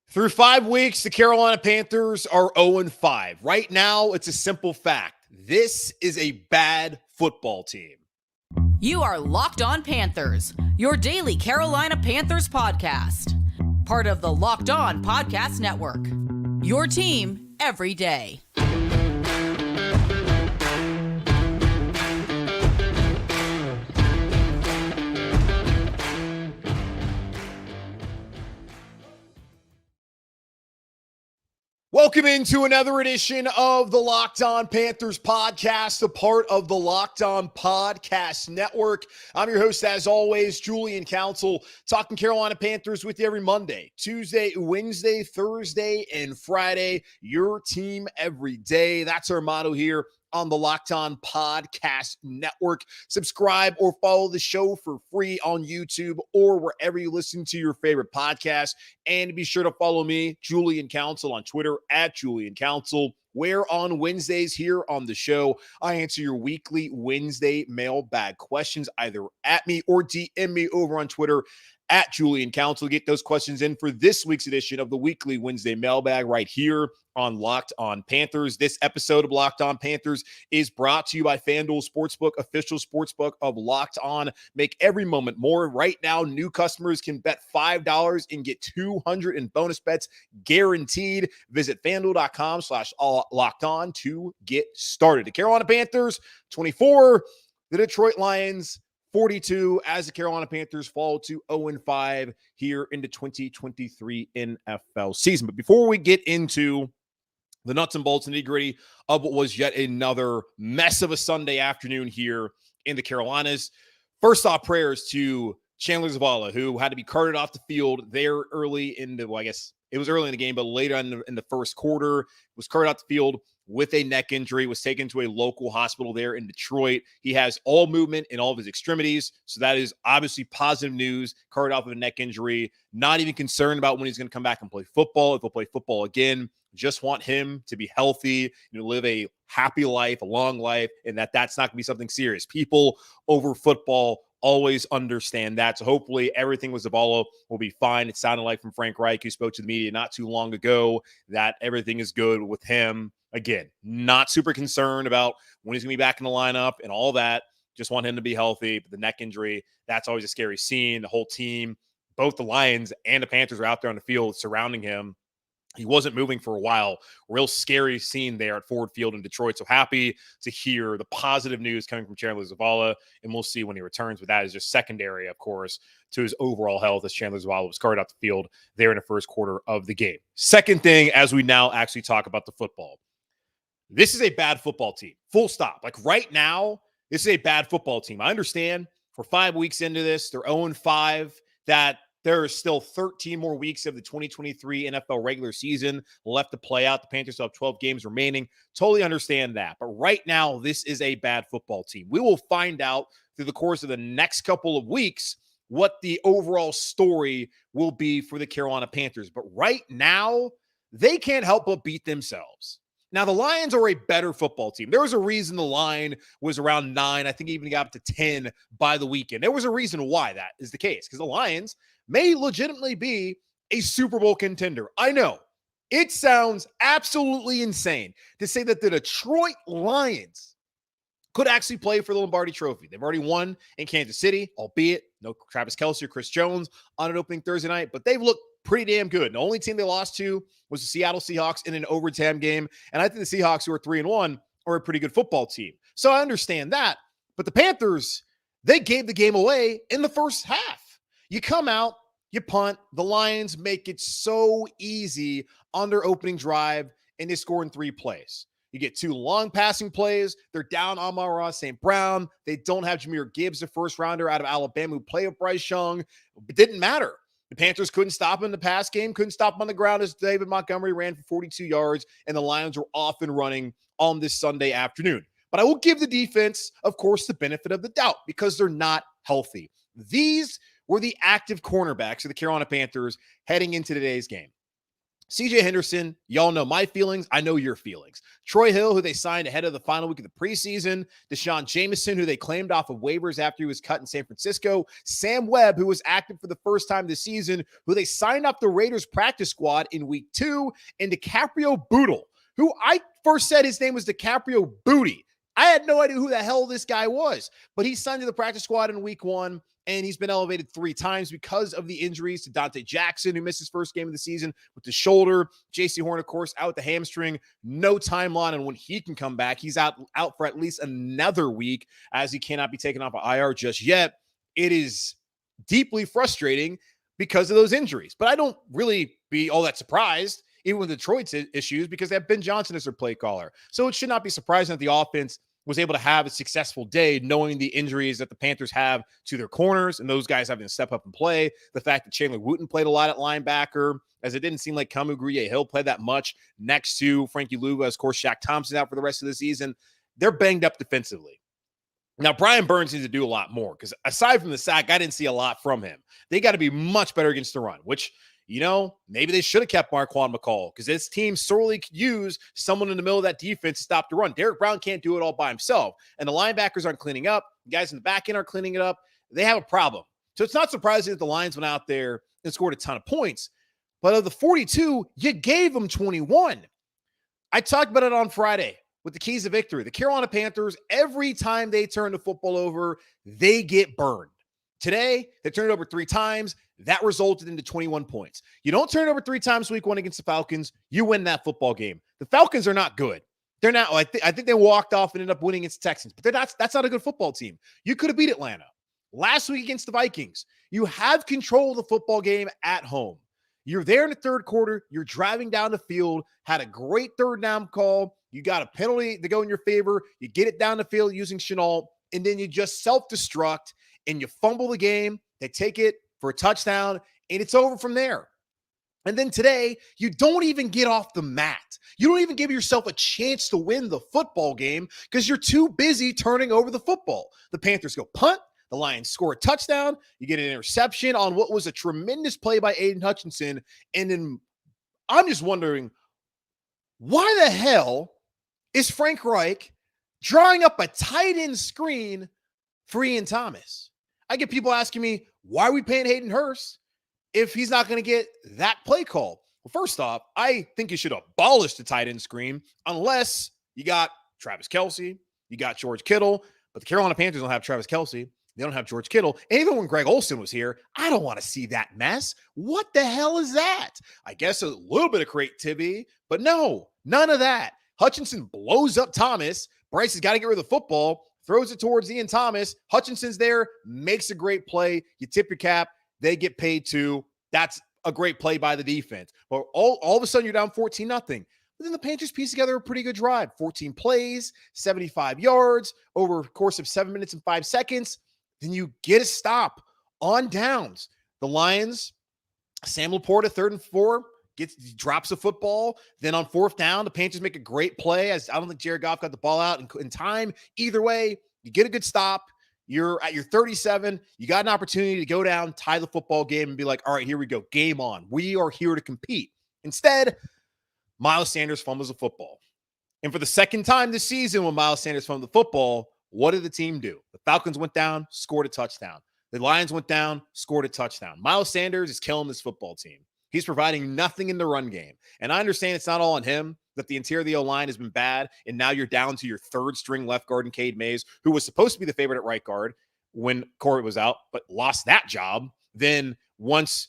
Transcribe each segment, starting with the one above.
Through 5 weeks, the Carolina Panthers are 0-5. Right now, it's a simple fact. This is a bad football team. You are Locked On Panthers, your daily Carolina Panthers podcast. Part of the Locked On Podcast Network. Your team every day. Welcome into another edition of the Locked On Panthers podcast, a part of the Locked On Podcast Network. I'm your host, as always, Julian Council, talking Carolina Panthers with you every Monday, Tuesday, Wednesday, Thursday, and Friday. Your team every day. That's our motto here on the Locked On Podcast Network. Subscribe or follow the show for free on YouTube or wherever you listen to your favorite podcast. And be sure to follow me, Julian Council, on Twitter at Julian Council, where on Wednesdays here on the show, I answer your weekly Wednesday mailbag questions either at me or DM me over on Twitter at Julian Council. Get those questions in for this week's edition of the weekly Wednesday mailbag right here on Locked On Panthers. This episode of Locked On Panthers is brought to you by FanDuel Sportsbook, official sportsbook of Locked On. Make every moment more. Right now, new customers can bet $5 and get $200 in bonus bets guaranteed. Visit FanDuel.com/LockedOn to get started. The Carolina Panthers, 24. The Detroit Lions, 42, as the Carolina Panthers fall to 0-5 here in the 2023 NFL season. But before we get into the nuts and bolts and nitty-gritty of what was yet another mess of a Sunday afternoon here in the Carolinas, first off, prayers to Chandler Zavala, who had to be carted off the field there early in the, well, I guess it was early in the game, but later in the first quarter, was carted off the field with a neck injury, was taken to a local hospital there in Detroit. He has all movement in all of his extremities, so that is obviously positive news. Carted off of a neck injury, not even concerned about when he's going to come back and play football, if he'll play football again. Just want him to be healthy, live a happy life, a long life, and that's not going to be something serious. People over football always understand that. So hopefully everything with Zavala will be fine. It sounded like from Frank Reich, who spoke to the media not too long ago, that everything is good with him. Again, not super concerned about when he's going to be back in the lineup and all that. Just want him to be healthy. But the neck injury, that's always a scary scene. The whole team, both the Lions and the Panthers, are out there on the field surrounding him. He wasn't moving for a while. Real scary scene there at Ford Field in Detroit. So happy to hear the positive news coming from Chandler Zavala, and we'll see when he returns. But that is just secondary, of course, to his overall health, as Chandler Zavala was carted out the field there in the first quarter of the game. Second thing, as we now actually talk about the football, this is a bad football team. Full stop. Like right now, this is a bad football team. I understand we're 5 weeks into this. They're 0-5. That there are still 13 more weeks of the 2023 NFL regular season left to play out. The Panthers still have 12 games remaining. Totally understand that. But right now, this is a bad football team. We will find out through the course of the next couple of weeks what the overall story will be for the Carolina Panthers. But right now, they can't help but beat themselves. Now, the Lions are a better football team. There was a reason the line was around 9. I think it even got up to 10 by the weekend. There was a reason why that is the case, because the Lions may legitimately be a Super Bowl contender. I know it sounds absolutely insane to say that the Detroit Lions could actually play for the Lombardi Trophy. They've already won in Kansas City, albeit no Travis Kelce or Chris Jones on an opening Thursday night, but they've looked pretty damn good. The only team they lost to was the Seattle Seahawks in an overtime game. And I think the Seahawks, who are 3-1, are a pretty good football team. So I understand that. But the Panthers, they gave the game away in the first half. You come out, you punt. The Lions make it so easy on their opening drive, and they score in 3 plays. You get 2 long passing plays. They're down Amon-Ra St. Brown. They don't have Jahmyr Gibbs, the first rounder out of Alabama, who played with Bryce Young. It didn't matter. The Panthers couldn't stop him in the pass game, couldn't stop him on the ground as David Montgomery ran for 42 yards, and the Lions were off and running on this Sunday afternoon. But I will give the defense, of course, the benefit of the doubt because they're not healthy. These were the active cornerbacks of the Carolina Panthers heading into today's game. CJ Henderson, y'all know my feelings. I know your feelings. Troy Hill, who they signed ahead of the final week of the preseason. Deshaun Jameson, who they claimed off of waivers after he was cut in San Francisco. Sam Webb, who was active for the first time this season, who they signed off the Raiders practice squad in week 2. And DiCaprio Bootle, who I first said his name was DiCaprio Booty. I had no idea who the hell this guy was, but he signed to the practice squad in week 1. And he's been elevated 3 times because of the injuries to Dante Jackson, who missed his first game of the season with the shoulder. J.C. Horn, of course, out with the hamstring. No timeline on when he can come back. He's out for at least another week, as he cannot be taken off of IR just yet. It is deeply frustrating because of those injuries. But I don't really be all that surprised, even with Detroit's issues, because they have Ben Johnson as their play caller. So it should not be surprising that the offense was able to have a successful day knowing the injuries that the Panthers have to their corners and those guys having to step up and play. The fact that Chandler Wooten played a lot at linebacker, as it didn't seem like Kamu Grugier-Hill played that much next to Frankie Luva. Of course, Shaq Thompson out for the rest of the season. They're banged up defensively. Now, Brian Burns needs to do a lot more because aside from the sack, I didn't see a lot from him. They got to be much better against the run, which, you know, maybe they should have kept Marquand McCall because this team sorely could use someone in the middle of that defense to stop the run. Derek Brown can't do it all by himself, and the linebackers aren't cleaning up. The guys in the back end aren't cleaning it up. They have a problem. So it's not surprising that the Lions went out there and scored a ton of points. But of the 42, you gave them 21. I talked about it on Friday with the keys of victory. The Carolina Panthers, every time they turn the football over, they get burned. Today, they turned it over 3 times. That resulted into 21 points. You don't turn it over 3 times week 1 against the Falcons, you win that football game. The Falcons are not good. They're not. I think they walked off and ended up winning against the Texans, but that's not a good football team. You could have beat Atlanta. Last week against the Vikings, you have control of the football game at home. You're there in the third quarter. You're driving down the field, had a great third down call. You got a penalty to go in your favor. You get it down the field using Chenault, and then you just self-destruct and you fumble the game. They take it for a touchdown, and it's over from there. And then today, you don't even get off the mat. You don't even give yourself a chance to win the football game because you're too busy turning over the football. The Panthers go punt. The Lions score a touchdown. You get an interception on what was a tremendous play by Aiden Hutchinson. And then I'm just wondering, why the hell is Frank Reich drawing up a tight end screen for Ian Thomas? I get people asking me, why are we paying Hayden Hurst if he's not going to get that play call? Well, first off, I think you should abolish the tight end screen unless you got Travis Kelce, you got George Kittle, but the Carolina Panthers don't have Travis Kelce. They don't have George Kittle. And even when Greg Olsen was here, I don't want to see that mess. What the hell is that? I guess a little bit of creativity, but no, none of that. Hutchinson blows up Thomas. Bryce has got to get rid of the football, throws it towards Ian Thomas. Hutchinson's there, makes a great play. You tip your cap. They get paid too. That's a great play by the defense. But all of a sudden, you're down 14-0. But then the Panthers piece together a pretty good drive. 14 plays, 75 yards over a course of 7 minutes and 5 seconds. Then you get a stop on downs. The Lions, Sam Laporta, 3rd and 4, drops a football. Then on 4th down, the Panthers make a great play. As I don't think Jared Goff got the ball out in time. Either way, you get a good stop. You're at your 37. You got an opportunity to go down, tie the football game, and be like, all right, here we go. Game on. We are here to compete. Instead, Miles Sanders fumbles the football. And for the second time this season when Miles Sanders fumbled the football, what did the team do? The Falcons went down, scored a touchdown. The Lions went down, scored a touchdown. Miles Sanders is killing this football team. He's providing nothing in the run game. And I understand it's not all on him, that the interior of the O-line has been bad, and now you're down to your 3rd-string left guard in Cade Mays, who was supposed to be the favorite at right guard when Corey was out, but lost that job. Then once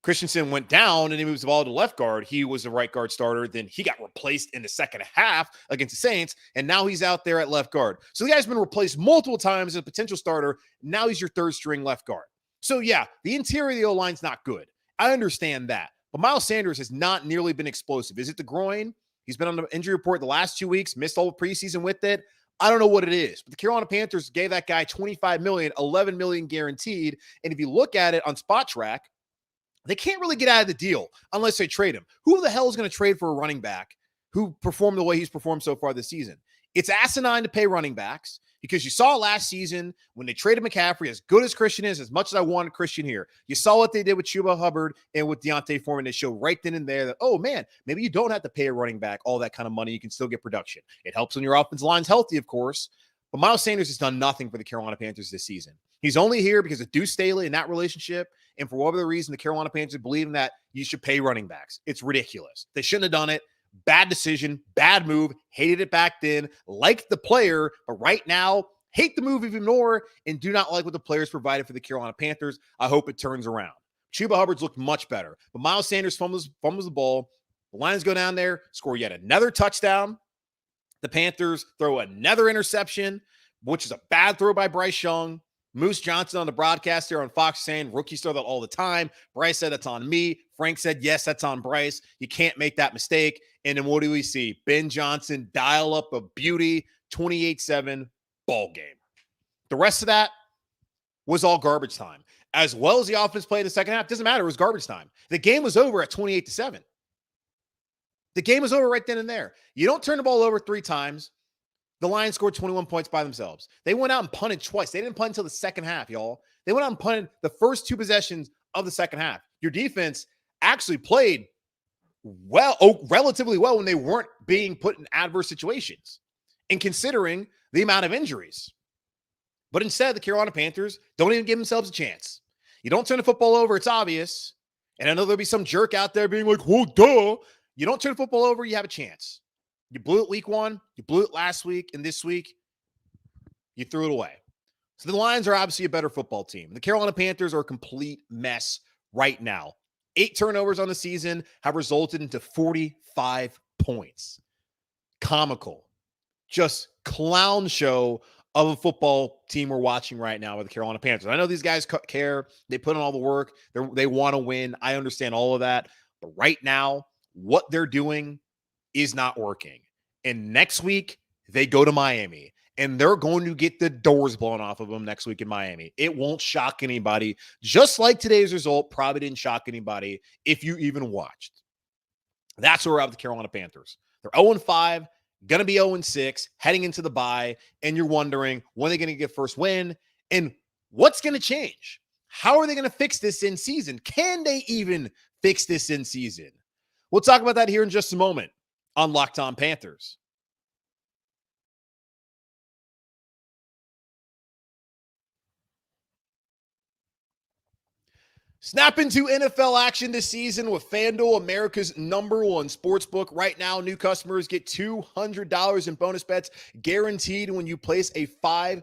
Christensen went down and he moves the ball to left guard, he was the right guard starter. Then he got replaced in the second half against the Saints, and now he's out there at left guard. So the guy's been replaced multiple times as a potential starter. Now he's your 3rd-string left guard. So yeah, the interior of the O-line's not good. I understand that. But Miles Sanders has not nearly been explosive. Is it the groin? He's been on the injury report the last 2 weeks, missed all the preseason with it. I don't know what it is. But the Carolina Panthers gave that guy $25 million, $11 million guaranteed. And if you look at it on Spot Track, they can't really get out of the deal unless they trade him. Who the hell is going to trade for a running back who performed the way he's performed so far this season? It's asinine to pay running backs because you saw last season when they traded McCaffrey, as good as Christian is, as much as I wanted Christian here, you saw what they did with Chuba Hubbard and with Deontay Foreman. They showed right then and there that, oh man, maybe you don't have to pay a running back all that kind of money. You can still get production. It helps when your offensive line's healthy, of course. But Miles Sanders has done nothing for the Carolina Panthers this season. He's only here because of Deuce Staley and that relationship. And for whatever reason, the Carolina Panthers believe that you should pay running backs. It's ridiculous. They shouldn't have done it. Bad decision, bad move, hated it back then, liked the player, but right now, hate the move even more and do not like what the players provided for the Carolina Panthers. I hope it turns around. Chuba Hubbard's looked much better, but Miles Sanders fumbles the ball. The Lions go down there, score yet another touchdown. The Panthers throw another interception, which is a bad throw by Bryce Young. Moose Johnson on the broadcast there on Fox saying rookies throw that all the time. Bryce said that's on me. Frank said, yes, that's on Bryce. You can't make that mistake. And then what do we see? Ben Johnson dial up a beauty, 28-7 ball game. The rest of that was all garbage time. As well as the offense played in the second half, doesn't matter. It was garbage time. The game was over at 28-7. The game was over right then and there. You don't turn the ball over 3 times. The Lions scored 21 points by themselves. They went out and punted twice. They didn't punt until the second half, y'all. They went out and punted the first 2 possessions of the second half. Your defense actually played relatively well when they weren't being put in adverse situations and considering the amount of injuries. But instead, the Carolina Panthers don't even give themselves a chance. You don't turn the football over, it's obvious. And I know there'll be some jerk out there being like, well, duh. You don't turn the football over, you have a chance. You blew it week 1. You blew it last week. And this week, you threw it away. So the Lions are obviously a better football team. The Carolina Panthers are a complete mess right now. 8 turnovers on the season have resulted into 45 points. Comical. Just clown show of a football team we're watching right now with the Carolina Panthers. I know these guys care. They put in all the work. They want to win. I understand all of that. But right now, what they're doing is not working. And next week, they go to Miami. And they're going to get the doors blown off of them next week in Miami. It won't shock anybody. Just like today's result probably didn't shock anybody if you even watched. That's where we're at with the Carolina Panthers. They're 0-5, going to be 0-6, heading into the bye. And you're wondering, when are they going to get first win? And what's going to change? How are they going to fix this in season? Can they even fix this in season? We'll talk about that here in just a moment on Locked On Panthers. Snap into NFL action this season with FanDuel, America's #1 sportsbook. Right now, new customers get $200 in bonus bets guaranteed when you place a $5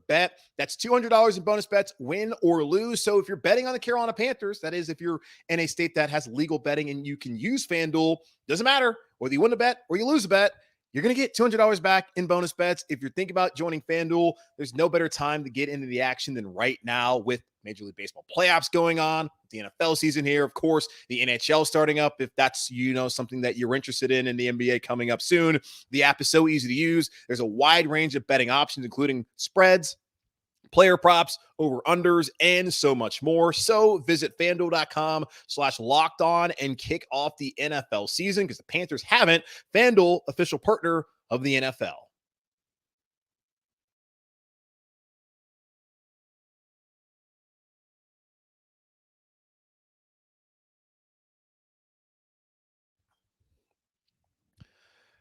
bet. That's $200 in bonus bets, win or lose. So if you're betting on the Carolina Panthers, that is if you're in a state that has legal betting and you can use FanDuel, doesn't matter whether you win a bet or you lose a bet, you're going to get $200 back in bonus bets. If you're thinking about joining FanDuel, there's no better time to get into the action than right now with Major League Baseball playoffs going on, the NFL season here, of course, the NHL starting up. If that's, something that you're interested in the NBA coming up soon, the app is so easy to use. There's a wide range of betting options, including spreads, player props, over-unders, and so much more. So visit FanDuel.com/lockedon and kick off the NFL season because the Panthers haven't. FanDuel, official partner of the NFL.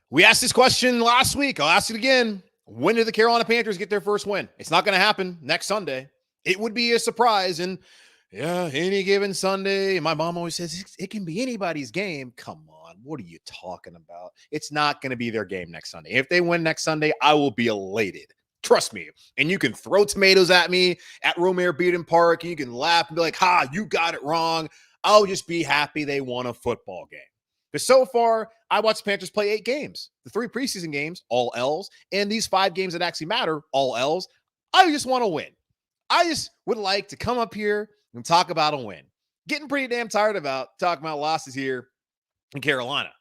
We asked this question last week. I'll ask it again. When did the Carolina Panthers get their first win? It's not going to happen next Sunday. It would be a surprise. And yeah, any given Sunday. And my mom always says it can be anybody's game. Come on. What are you talking about? It's not going to be their game next Sunday. If they win next Sunday, I will be elated. Trust me. And you can throw tomatoes at me at Romare Beaton Park. And you can laugh and be like, you got it wrong. I'll just be happy they won a football game. But so far, I watched the Panthers play 8 games. The 3 preseason games, all L's, and these 5 games that actually matter, all L's. I just want to win. I just would like to come up here and talk about a win. Getting pretty damn tired about talking about losses here in Carolina.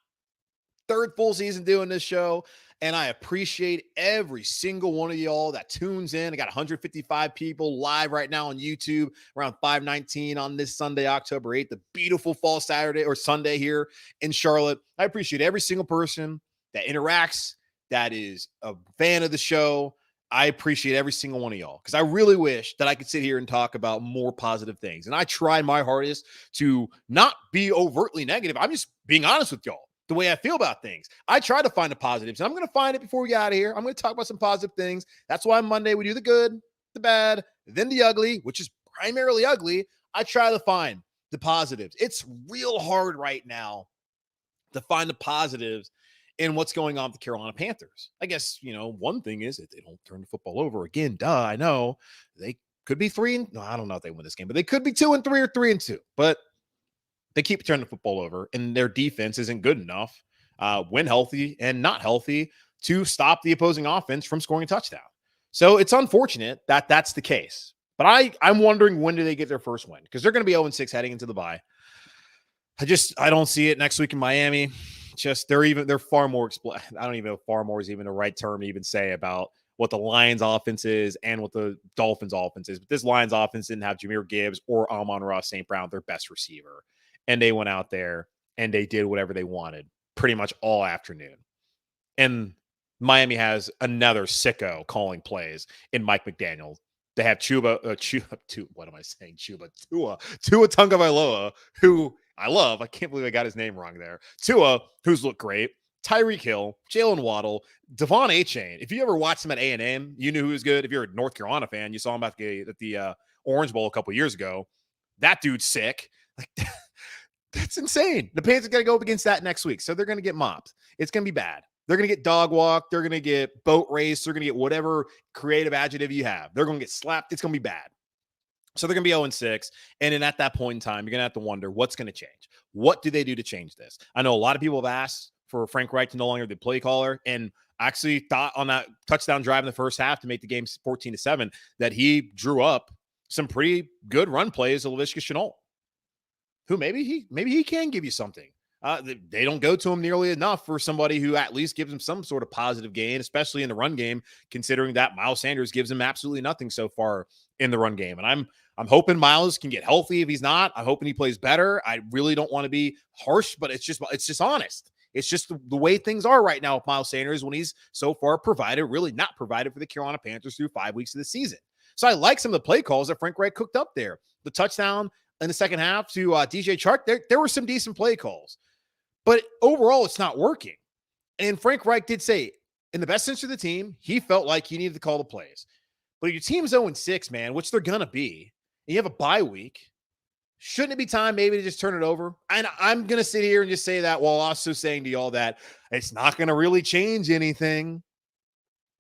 3rd full season doing this show, and I appreciate every single one of y'all that tunes in. I got 155 people live right now on YouTube around 5:19 on this Sunday, October 8th, the beautiful fall Saturday or Sunday here in Charlotte. I appreciate every single person that interacts, that is a fan of the show. I appreciate every single one of y'all because I really wish that I could sit here and talk about more positive things. And I try my hardest to not be overtly negative. I'm just being honest with y'all the way I feel about things. I try to find the positives, and I'm going to find it before we get out of here. I'm going to talk about some positive things. That's why Monday we do the good, the bad, then the ugly, which is primarily ugly. I try to find the positives. It's real hard right now to find the positives in what's going on with the Carolina Panthers. I guess, one thing is that they don't turn the football over again. Duh, I know. They could be no, I don't know if they win this game, but they could be 2-3 or 3-2. But they keep turning the football over, and their defense isn't good enough, when healthy and not healthy, to stop the opposing offense from scoring a touchdown. So it's unfortunate that that's the case. But I'm wondering, when do they get their first win? Because they're going to be 0-6 heading into the bye. I don't see it next week in Miami. They're far more I don't even know if far more is even the right term to even say about what the Lions offense is and what the Dolphins offense is. But this Lions offense didn't have Jahmyr Gibbs or Amon-Ra St. Brown, their best receiver. And they went out there and they did whatever they wanted pretty much all afternoon. And Miami has another sicko calling plays in Mike McDaniel. They have Tua Tagovailoa, who I love. I can't believe I got his name wrong there. Tua, who's looked great. Tyreek Hill, Jalen Waddle, Devon Achane. If you ever watched him at A&M, you knew who was good. If you're a North Carolina fan, you saw him at the Orange Bowl a couple years ago. That dude's sick. Like, that's insane. The Panthers got to go up against that next week, so they're going to get mopped. It's going to be bad. They're going to get dog walked. They're going to get boat raced. They're going to get whatever creative adjective you have. They're going to get slapped. It's going to be bad. So they're going to be 0-6. And then at that point in time, you're going to have to wonder what's going to change. What do they do to change this? I know a lot of people have asked for Frank Reich to no longer be the play caller. And I actually thought on that touchdown drive in the first half to make the game 14-7 that he drew up some pretty good run plays to Laviska Shenault, who maybe he can give you something. They don't go to him nearly enough for somebody who at least gives him some sort of positive gain, especially in the run game, considering that Miles Sanders gives him absolutely nothing so far in the run game. And I'm hoping Miles can get healthy. If he's not, I'm hoping he plays better. I really don't want to be harsh, but it's just honest. It's just the way things are right now with Miles Sanders when he's so far really not provided for the Carolina Panthers through 5 weeks of the season. So I like some of the play calls that Frank Reich cooked up there. The touchdown in the second half to DJ Chark, there were some decent play calls. But overall, it's not working. And Frank Reich did say, in the best interest of the team, he felt like he needed to call the plays. But your team's 0-6, man, which they're going to be, and you have a bye week, shouldn't it be time maybe to just turn it over? And I'm going to sit here and just say that while also saying to y'all that it's not going to really change anything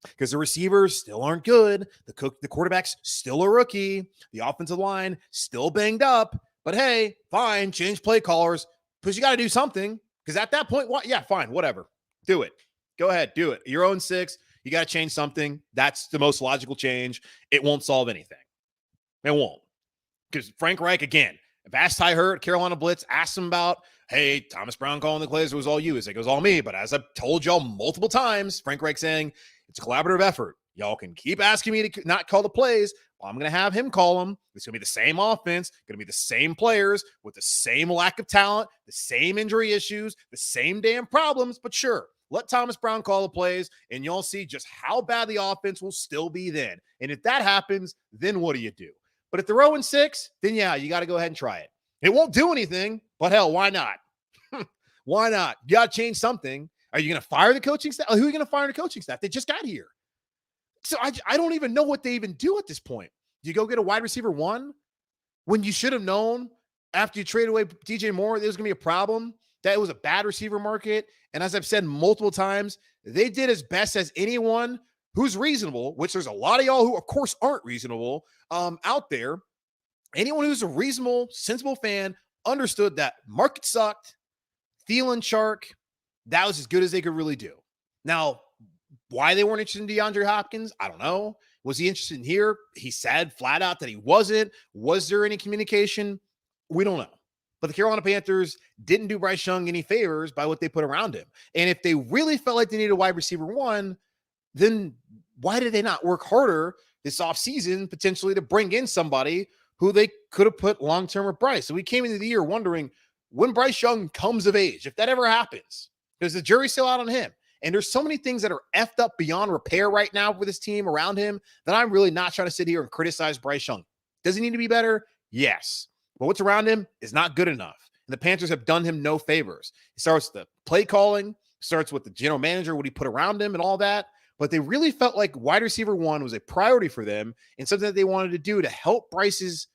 because the receivers still aren't good. The quarterback's still a rookie. The offensive line still banged up. But hey, fine, change play callers because you got to do something. Because at that point, yeah, fine, whatever. Do it. Go ahead, do it. You're 0-6. You got to change something. That's the most logical change. It won't solve anything. It won't. Because Frank Reich, again, if asked Ty Hurt, Carolina Blitz, asked him about, hey, Thomas Brown calling the plays, it was all you. It was all me. But as I've told y'all multiple times, Frank Reich saying, it's a collaborative effort. Y'all can keep asking me to not call the plays. Well, I'm going to have him call them. It's going to be the same offense, going to be the same players with the same lack of talent, the same injury issues, the same damn problems. But sure, let Thomas Brown call the plays, and you'll see just how bad the offense will still be then. And if that happens, then what do you do? But if they're 0-6, then yeah, you got to go ahead and try it. It won't do anything, but hell, why not? Why not? You got to change something. Are you going to fire the coaching staff? Who are you going to fire the coaching staff? They just got here. So I don't even know what they even do at this point. Do you go get a wide receiver one when you should have known after you traded away DJ Moore, there was going to be a problem, that it was a bad receiver market? And as I've said multiple times, they did as best as anyone who's reasonable, which there's a lot of y'all who, of course, aren't reasonable out there. Anyone who's a reasonable, sensible fan understood that market sucked. Thielen, Chark, that was as good as they could really do. Now, why they weren't interested in DeAndre Hopkins, I don't know. Was he interested in here? He said flat out that he wasn't. Was there any communication? We don't know. But the Carolina Panthers didn't do Bryce Young any favors by what they put around him. And if they really felt like they needed a wide receiver one, then why did they not work harder this offseason potentially to bring in somebody who they could have put long-term with Bryce? So we came into the year wondering when Bryce Young comes of age, if that ever happens, because the jury's still out on him. And there's so many things that are effed up beyond repair right now with this team around him that I'm really not trying to sit here and criticize Bryce Young. Does he need to be better? Yes. But what's around him is not good enough. And the Panthers have done him no favors. It starts with the play calling, starts with the general manager, what he put around him and all that. But they really felt like wide receiver one was a priority for them and something that they wanted to do to help Bryce's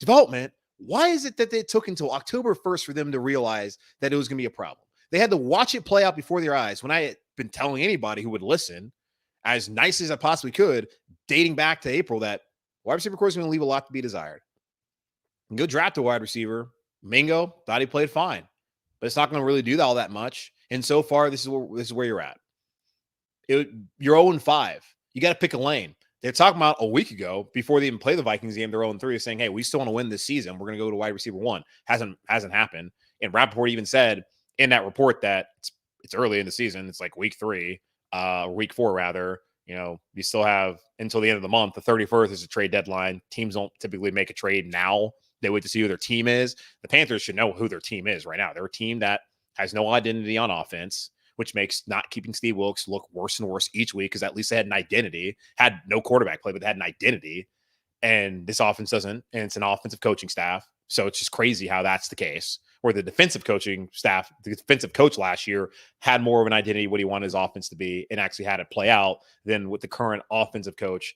development. Why is it that it took until October 1st for them to realize that it was going to be a problem? They had to watch it play out before their eyes. When I had been telling anybody who would listen, as nice as I possibly could, dating back to April, that wide receiver core is going to leave a lot to be desired. And go draft a wide receiver. Mingo thought he played fine, but it's not going to really do all that much. And so far, this is where you're at. You're 0-5. You got to pick a lane. They're talking about a week ago, before they even play the Vikings game, they're 0-3, saying, hey, we still want to win this season. We're going to go to wide receiver one. Hasn't happened. And Rappaport even said in that report that it's early in the season. It's like week 3, week 4, rather. You still have until the end of the month. The 31st is a trade deadline. Teams don't typically make a trade now. They wait to see who their team is. The Panthers should know who their team is right now. They're a team that has no identity on offense, which makes not keeping Steve Wilkes look worse and worse each week, because at least they had an identity. Had no quarterback play, but they had an identity. And this offense doesn't, and it's an offensive coaching staff. So it's just crazy how that's the case. Or the defensive coaching staff, the defensive coach last year had more of an identity, what he wanted his offense to be, and actually had it play out than with the current offensive coach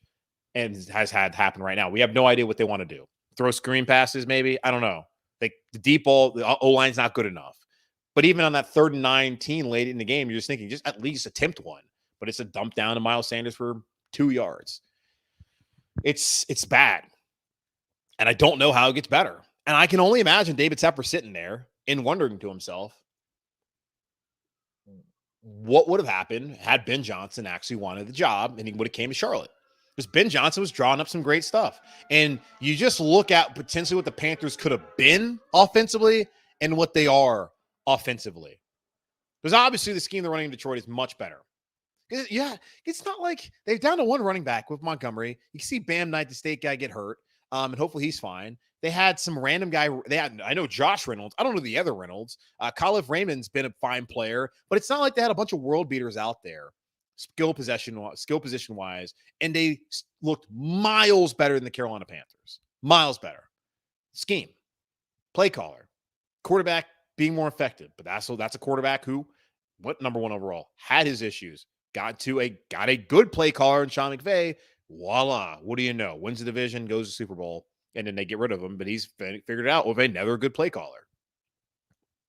and has had happen right now. We have no idea what they want to do. Throw screen passes, maybe? I don't know. Like the deep ball, the O-line's not good enough. But even on that 3rd and 19 late in the game, you're just thinking, just at least attempt one. But it's a dump down to Miles Sanders for 2 yards. It's bad. And I don't know how it gets better. And I can only imagine David Tepper sitting there and wondering to himself, what would have happened had Ben Johnson actually wanted the job and he would have came to Charlotte? Because Ben Johnson was drawing up some great stuff. And you just look at potentially what the Panthers could have been offensively and what they are offensively. Because obviously the scheme they're running in Detroit is much better. Yeah, it's not like they're down to one running back with Montgomery. You can see Bam Knight, the state guy, get hurt, and hopefully he's fine. They had some random guy. I know Josh Reynolds. I don't know the other Reynolds. Khalif Raymond's been a fine player, but it's not like they had a bunch of world beaters out there, skill position wise, and they looked miles better than the Carolina Panthers. Miles better. Scheme, play caller, quarterback being more effective, but that's a quarterback who, what number 1 overall, had his issues. Got a good play caller in Sean McVay. Voila. What do you know? Wins the division, goes to Super Bowl, and then they get rid of him, but he's figured it out with another good play caller.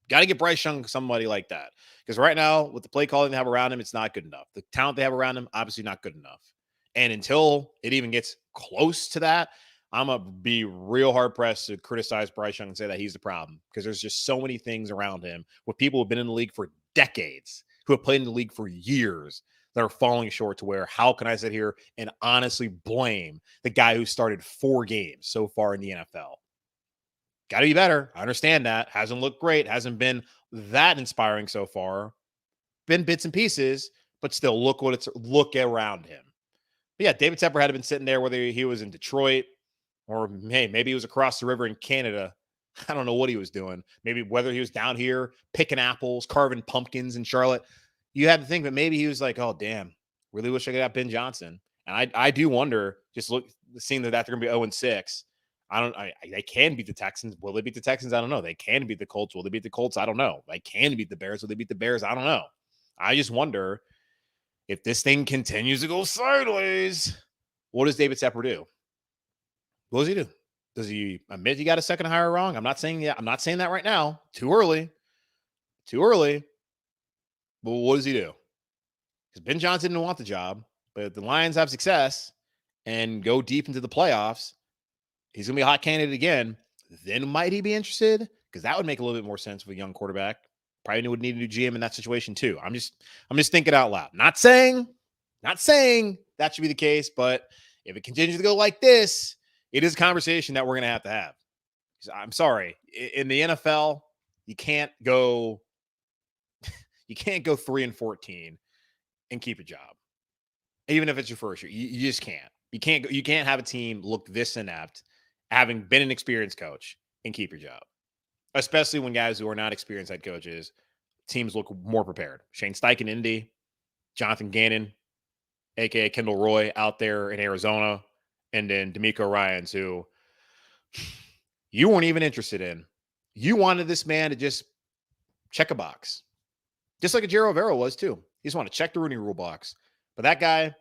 Got to get Bryce Young somebody like that. Because right now, with the play calling they have around him, it's not good enough. The talent they have around him, obviously not good enough. And until it even gets close to that, I'm going to be real hard-pressed to criticize Bryce Young and say that he's the problem. Because there's just so many things around him with people who have been in the league for decades, who have played in the league for years, that are falling short to where, how can I sit here and honestly blame the guy who started 4 games so far in the NFL? Got to be better. I understand that. Hasn't looked great. Hasn't been that inspiring so far. Been bits and pieces, but still look around him. But yeah, David Tepper had been sitting there, whether he was in Detroit or maybe he was across the river in Canada. I don't know what he was doing. Maybe whether he was down here picking apples, carving pumpkins in Charlotte. You had to think that maybe he was like, oh, damn, really wish I could have Ben Johnson. And I do wonder, just seeing that they're going to be 0-6. They can beat the Texans. Will they beat the Texans? I don't know. They can beat the Colts. Will they beat the Colts? I don't know. They can beat the Bears. Will they beat the Bears? I don't know. I just wonder if this thing continues to go sideways, what does David Tepper do? What does he do? Does he admit he got a second hire wrong? I'm not saying that right now. Too early. But what does he do? Because Ben Johnson didn't want the job, but if the Lions have success and go deep into the playoffs, he's going to be a hot candidate again. Then might he be interested? Because that would make a little bit more sense with a young quarterback. Probably would need a new GM in that situation too. I'm just thinking out loud. Not saying that should be the case, but if it continues to go like this, it is a conversation that we're going to have. I'm sorry. In the NFL, you can't go 3-14 and keep a job. Even if it's your first year, you just can't. You can't have a team look this inept, having been an experienced coach, and keep your job. Especially when guys who are not experienced head coaches teams look more prepared. Shane Steichen, Indy, Jonathan Gannon, a.k.a. Kendall Roy out there in Arizona, and then D'Amico Ryans, who you weren't even interested in. You wanted this man to just check a box, just like a Jerry Rivera was too. He just wanted to check the Rooney Rule box. But that guy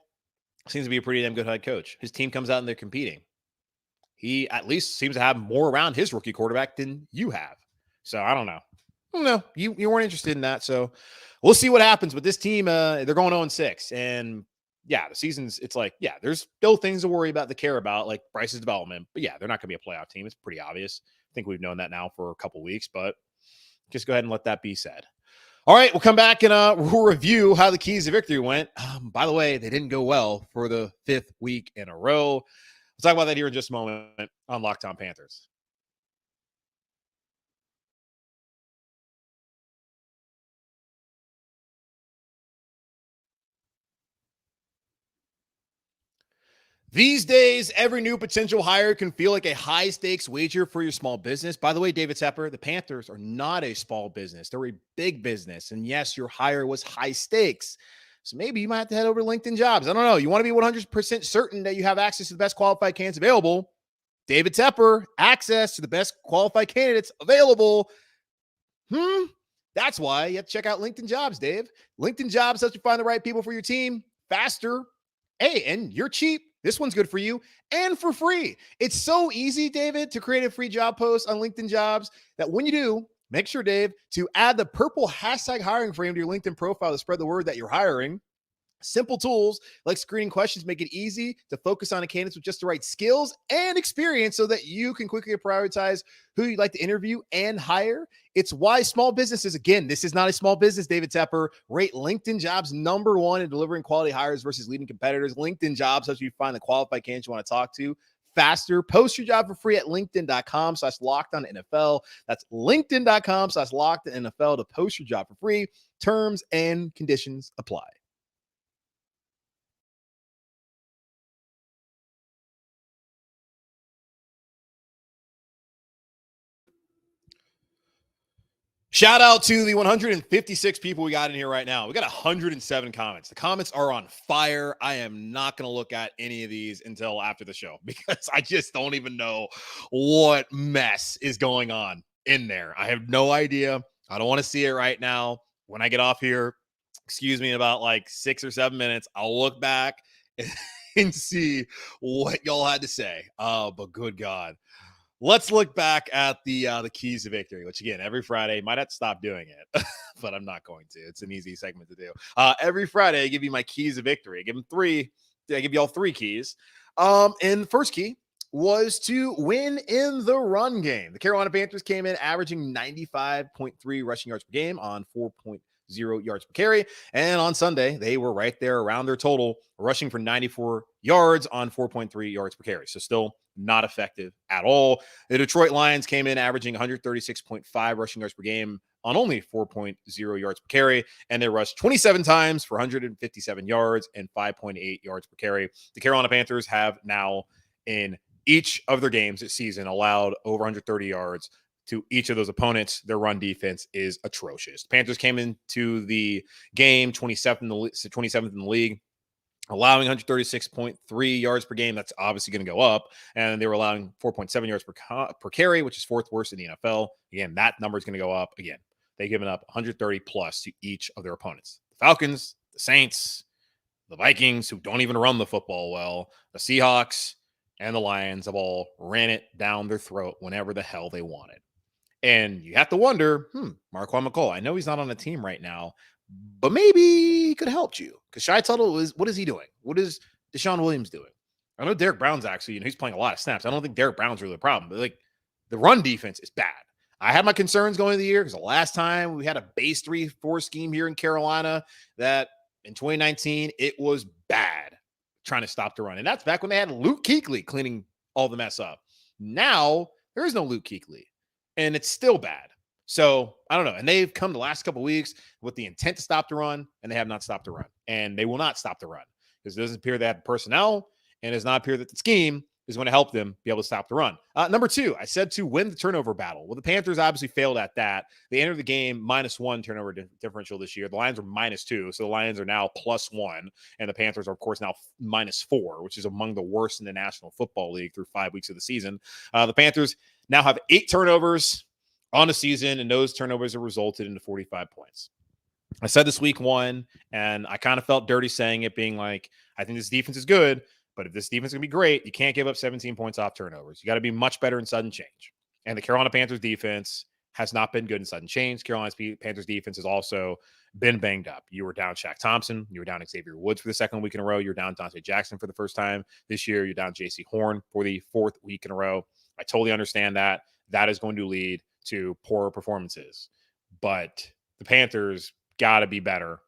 seems to be a pretty damn good head coach. His team comes out and they're competing. He at least seems to have more around his rookie quarterback than you have. So I don't know. No, you weren't interested in that. So we'll see what happens with this team. They're going 0-6. And yeah, the season's, it's like, yeah, there's still things to worry about, to care about, like Bryce's development. But yeah, they're not going to be a playoff team. It's pretty obvious. I think we've known that now for a couple weeks, but just go ahead and let that be said. All right, we'll come back and we'll review how the keys to victory went. By the way, they didn't go well for the 5th week in a row. We'll talk about that here in just a moment on Locked On Panthers. These days, every new potential hire can feel like a high-stakes wager for your small business. By the way, David Tepper, the Panthers are not a small business. They're a big business. And yes, your hire was high stakes. So maybe you might have to head over to LinkedIn Jobs. I don't know. You want to be 100% certain that you have access to the best qualified candidates available. David Tepper, access to the best qualified candidates available. That's why you have to check out LinkedIn Jobs, Dave. LinkedIn Jobs helps you find the right people for your team faster. Hey, and you're cheap. This one's good for you and for free. It's so easy, David, to create a free job post on LinkedIn Jobs that when you do, make sure, Dave, to add the purple hashtag hiring frame to your LinkedIn profile to spread the word that you're hiring. Simple tools like screening questions make it easy to focus on a candidate with just the right skills and experience so that you can quickly prioritize who you'd like to interview and hire. It's why small businesses, again, this is not a small business, David Tepper, rate LinkedIn Jobs #1 in delivering quality hires versus leading competitors. LinkedIn Jobs helps you find the qualified candidates you want to talk to faster. Post your job for free at linkedin.com/lockedonnfl. That's linkedin.com/lockedonnfl to post your job for free. Terms and conditions apply. Shout out to the 156 people we got in here right now. We got 107 comments. The comments are on fire. I am not going to look at any of these until after the show because I just don't even know what mess is going on in there. I have no idea. I don't want to see it right now. When I get off here, excuse me, in about like 6 or 7 minutes, I'll look back and see what y'all had to say. But good God. Let's look back at the keys to victory, which again, every Friday, might have to stop doing it, but I'm not going to. It's an easy segment to do. Every Friday, I give you my keys of victory. I give them three. I give you all 3 keys. And the first key was to win in the run game. The Carolina Panthers came in averaging 95.3 rushing yards per game on 4.0 yards per carry. And on Sunday, they were right there around their total, rushing for 94 yards on 4.3 yards per carry. So still not effective at all. The Detroit Lions came in averaging 136.5 rushing yards per game on only 4.0 yards per carry, and they rushed 27 times for 157 yards and 5.8 yards per carry. The Carolina Panthers have now, in each of their games this season, allowed over 130 yards to each of those opponents. Their run defense is atrocious. The Panthers came into the game 27th in the league, allowing 136.3 yards per game. That's obviously going to go up. And they were allowing 4.7 yards per carry, which is 4th worst in the NFL. Again, that number is going to go up. Again, they've given up 130 plus to each of their opponents. The Falcons, the Saints, the Vikings, who don't even run the football well, the Seahawks, and the Lions have all ran it down their throat whenever the hell they wanted. And you have to wonder, Marquand McCall, I know he's not on the team right now, but maybe he could have helped you. Because Shai Tuttle what is he doing? What is Deshaun Williams doing? I know Derek Brown's actually, he's playing a lot of snaps. I don't think Derek Brown's really the problem, but like the run defense is bad. I had my concerns going into the year because the last time we had a base 3-4 scheme here in Carolina that in 2019, it was bad trying to stop the run. And that's back when they had Luke Kuechly cleaning all the mess up. Now there is no Luke Kuechly, and it's still bad. So I don't know. And they've come the last couple of weeks with the intent to stop the run, and they have not stopped the run. And they will not stop the run because it doesn't appear they have the personnel, and it does not appear that the scheme is going to help them be able to stop the run. Number 2, I said to win the turnover battle. Well, the Panthers obviously failed at that. They entered the game -1 turnover differential this year. The Lions were -2, so the Lions are now +1, and the Panthers are, of course, now -4, which is among the worst in the National Football League through 5 weeks of the season. The Panthers now have 8 turnovers on the season, and those turnovers have resulted into 45 points. I said this week 1, and I kind of felt dirty saying it, being like, I think this defense is good, but if this defense is going to be great, you can't give up 17 points off turnovers. You got to be much better in sudden change. And the Carolina Panthers defense has not been good in sudden change. Carolina Panthers defense has also been banged up. You were down Shaq Thompson. You were down Xavier Woods for the second week in a row. You're down Dante Jackson for the first time this year. You're down J.C. Horn for the 4th week in a row. I totally understand that. That is going to lead to poorer performances. But the Panthers got to be better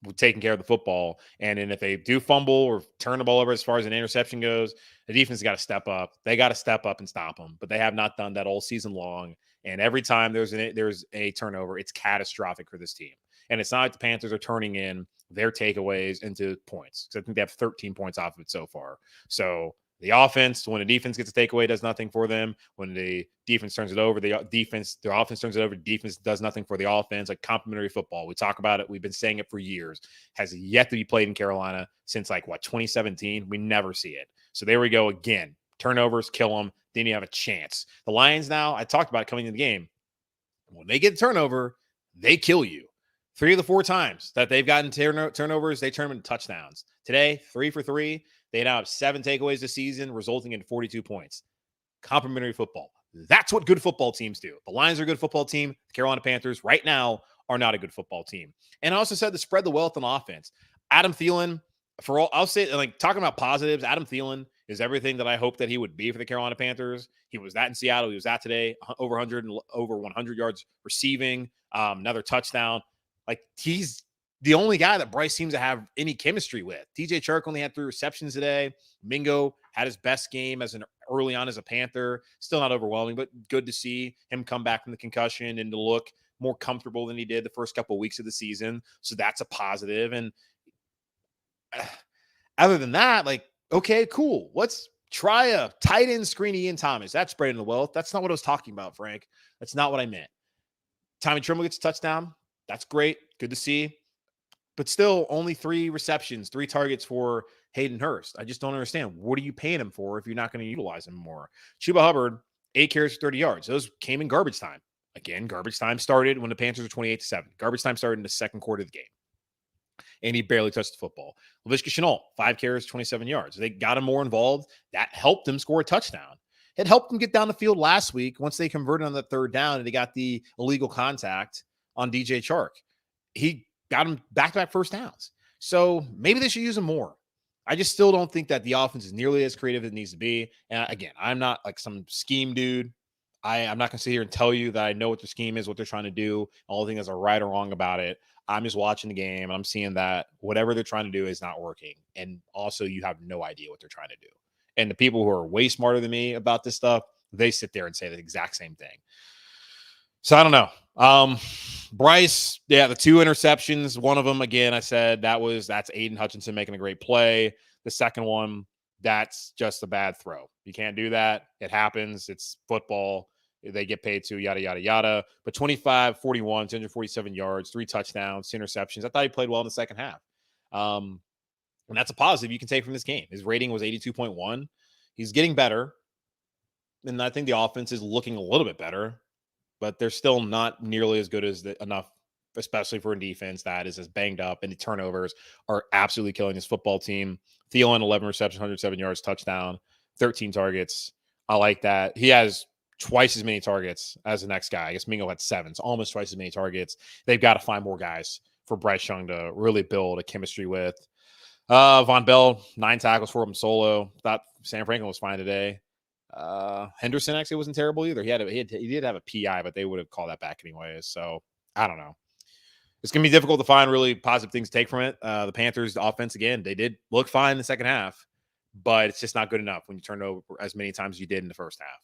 with taking care of the football. And then if they do fumble or turn the ball over as far as an interception goes, the defense got to step up. They got to step up and stop them. But they have not done that all season long. And every time there's a turnover, it's catastrophic for this team. And it's not like the Panthers are turning in their takeaways into points. So I think they have 13 points off of it so far. So the offense, when the defense gets a takeaway, does nothing for them. When the defense turns it over, their offense turns it over. Defense does nothing for the offense. Like complementary football, we talk about it. We've been saying it for years. Has yet to be played in Carolina since 2017. We never see it. So there we go again. Turnovers kill them. Then you have a chance. The Lions now, I talked about it coming in the game. When they get a turnover, they kill you. 3 of the 4 times that they've gotten turnovers, they turn them into touchdowns. Today, 3 for 3. They now have 7 takeaways this season, resulting in 42 points. Complementary football. That's what good football teams do. The Lions are a good football team. The Carolina Panthers right now are not a good football team. And I also said to spread the wealth on offense. Adam Thielen, I'll say, talking about positives, Adam Thielen is everything that I hoped that he would be for the Carolina Panthers. He was that in Seattle. He was that today, over 100 yards receiving, another touchdown. He's the only guy that Bryce seems to have any chemistry with. DJ Chark only had 3 receptions today. Mingo had his best game early on as a Panther. Still not overwhelming, but good to see him come back from the concussion and to look more comfortable than he did the first couple of weeks of the season. So that's a positive. And other than that, okay, cool. Let's try a tight end screen Ian Thomas. That's spreading the wealth. That's not what I was talking about, Frank. That's not what I meant. Tommy Trimble gets a touchdown. That's great. Good to see. But still, only 3 receptions, 3 targets for Hayden Hurst. I just don't understand. What are you paying him for if you're not going to utilize him more? Chuba Hubbard, 8 carries for 30 yards. Those came in garbage time. Again, garbage time started when the Panthers were 28-7. Garbage time started in the second quarter of the game. And he barely touched the football. Laviska Shenault, 5 carries, 27 yards. They got him more involved. That helped him score a touchdown. It helped them get down the field last week once they converted on the 3rd down and they got the illegal contact on DJ Chark. He got him back-to-back first downs. So maybe they should use him more. I just still don't think that the offense is nearly as creative as it needs to be. And again, I'm not some scheme dude. I'm not going to sit here and tell you that I know what the scheme is, what they're trying to do. All the things are right or wrong about it. I'm just watching the game and I'm seeing that whatever they're trying to do is not working. And also you have no idea what they're trying to do. And the people who are way smarter than me about this stuff, they sit there and say the exact same thing. So I don't know. Bryce, the 2 interceptions, one of them, again, I said that's Aiden Hutchinson making a great play. The second one, that's just a bad throw. You can't do that. It happens. It's football. They get paid to, yada, yada, yada. But 25, 41, 247 yards, 3 touchdowns, 2 interceptions. I thought he played well in the second half. And that's a positive you can take from this game. His rating was 82.1. He's getting better. And I think the offense is looking a little bit better. But they're still not nearly as good as enough, especially for a defense that is as banged up, and the turnovers are absolutely killing this football team. Thielen, 11 receptions, 107 yards, touchdown, 13 targets. I like that. He has twice as many targets as the next guy. I guess Mingo had 7, so almost twice as many targets. They've got to find more guys for Bryce Young to really build a chemistry with. Von Bell, 9 tackles for him solo. Thought Sam Franklin was fine today. Henderson actually wasn't terrible either. He did have a PI, but they would have called that back anyways. So I don't know. It's going to be difficult to find really positive things to take from it. The Panthers offense, again, they did look fine in the second half, but it's just not good enough when you turn it over as many times as you did in the first half.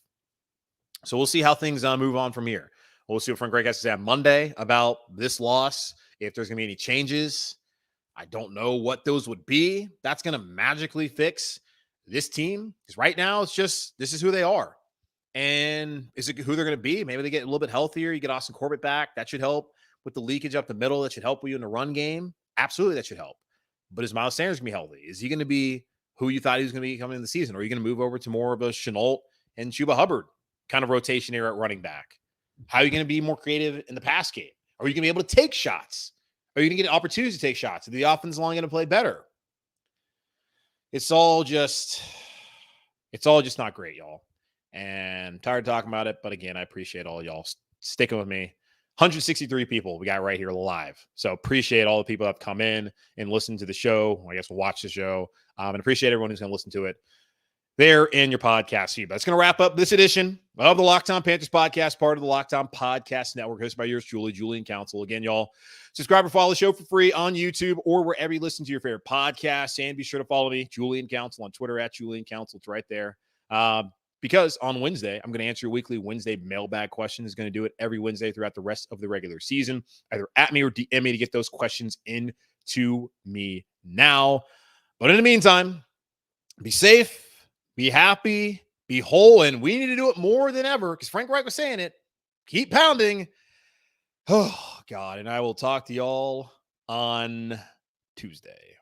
So we'll see how things move on from here. We'll see what Frank Reich has to say on Monday about this loss. If there's going to be any changes, I don't know what those would be. That's going to magically fix this team, because right now it's just, this is who they are. And is it who they're going to be? Maybe they get a little bit healthier. You get Austin Corbett back. That should help with the leakage up the middle. That should help you in the run game. Absolutely, that should help. But is Miles Sanders going to be healthy? Is he going to be who you thought he was going to be coming in the season? Or are you going to move over to more of a Chenault and Chuba Hubbard kind of rotation here at running back? How are you going to be more creative in the pass game? Are you going to be able to take shots? Are you going to get opportunities to take shots? Are the offense line going to play better? It's all just not great, y'all. And I'm tired of talking about it. But again, I appreciate all y'all sticking with me. 163 people we got right here live. So appreciate all the people that have come in and listened to the show. I guess we'll watch the show. And appreciate everyone who's going to listen to it there in your podcast feed. But that's going to wrap up this edition of the Locked On Panthers podcast, part of the Locked On Podcast Network, hosted by yours truly, Julian Council. Again, y'all, subscribe or follow the show for free on YouTube or wherever you listen to your favorite podcasts. And be sure to follow me, Julian Council, on Twitter at Julian Council. It's right there. Because on Wednesday, I'm going to answer your weekly Wednesday mailbag questions. Going to do it every Wednesday throughout the rest of the regular season. Either at me or DM me to get those questions in to me now. But in the meantime, be safe, be happy, be whole, and we need to do it more than ever because Frank Reich was saying it. Keep pounding. Oh, God. And I will talk to y'all on Tuesday.